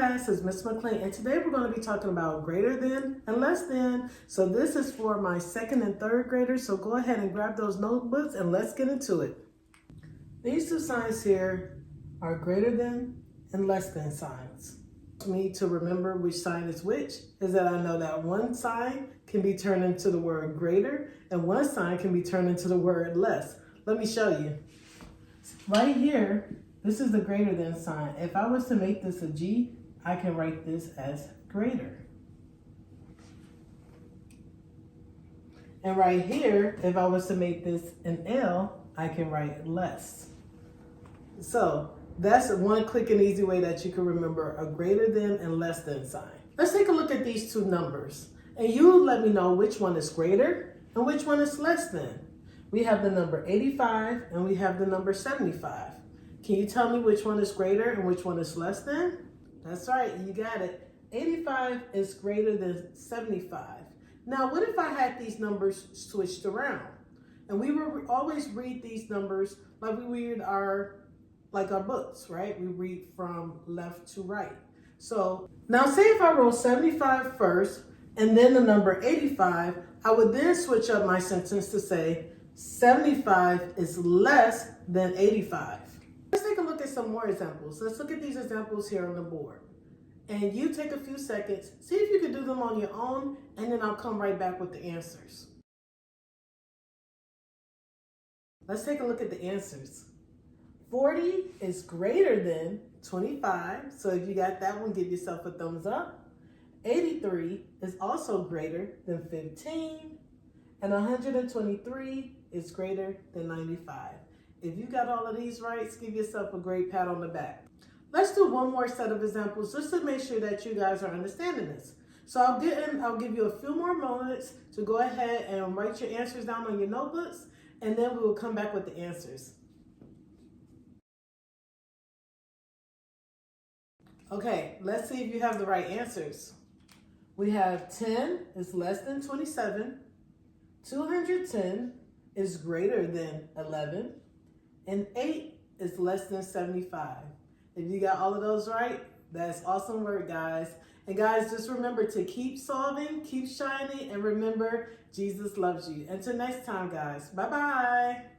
class is Miss McLean, and today we're going to be talking about greater than and less than. So this is for my second and third graders, so go ahead and grab those notebooks and let's get into it. These two signs here are greater than and less than signs. For me to remember which sign is which is that I know that one sign can be turned into the word greater and one sign can be turned into the word less. Let me show you. Right here, this is the greater than sign. If I was to make this a G, I can write this as greater. And right here, if I was to make this an L, I can write less. So that's one quick and easy way that you can remember a greater than and less than sign. Let's take a look at these two numbers. And you let me know which one is greater and which one is less than. We have the number 85 and we have the number 75. Can you tell me which one is greater and which one is less than? That's right, you got it. 85 is greater than 75. Now, what if I had these numbers switched around? And we would always read these numbers like we read our books, right? We read from left to right. So now say if I wrote 75 first and then the number 85, I would then switch up my sentence to say 75 is less than 85. Let's take a look at some more examples. Let's look at these examples here on the board. And you take a few seconds, see if you can do them on your own, and then I'll come right back with the answers. Let's take a look at the answers. 40 is greater than 25. So if you got that one, give yourself a thumbs up. 83 is also greater than 15. And 123 is greater than 95. If you got all of these right, give yourself a great pat on the back. Let's do one more set of examples just to make sure that you guys are understanding this. So I'll give you a few more moments to go ahead and write your answers down on your notebooks, and then we will come back with the answers. Okay, let's see if you have the right answers. We have 10 is less than 27, 210 is greater than 11, and 8 is less than 75. If you got all of those right, that's awesome work, guys. And guys, just remember to keep solving, keep shining, and remember, Jesus loves you. Until next time, guys. Bye-bye.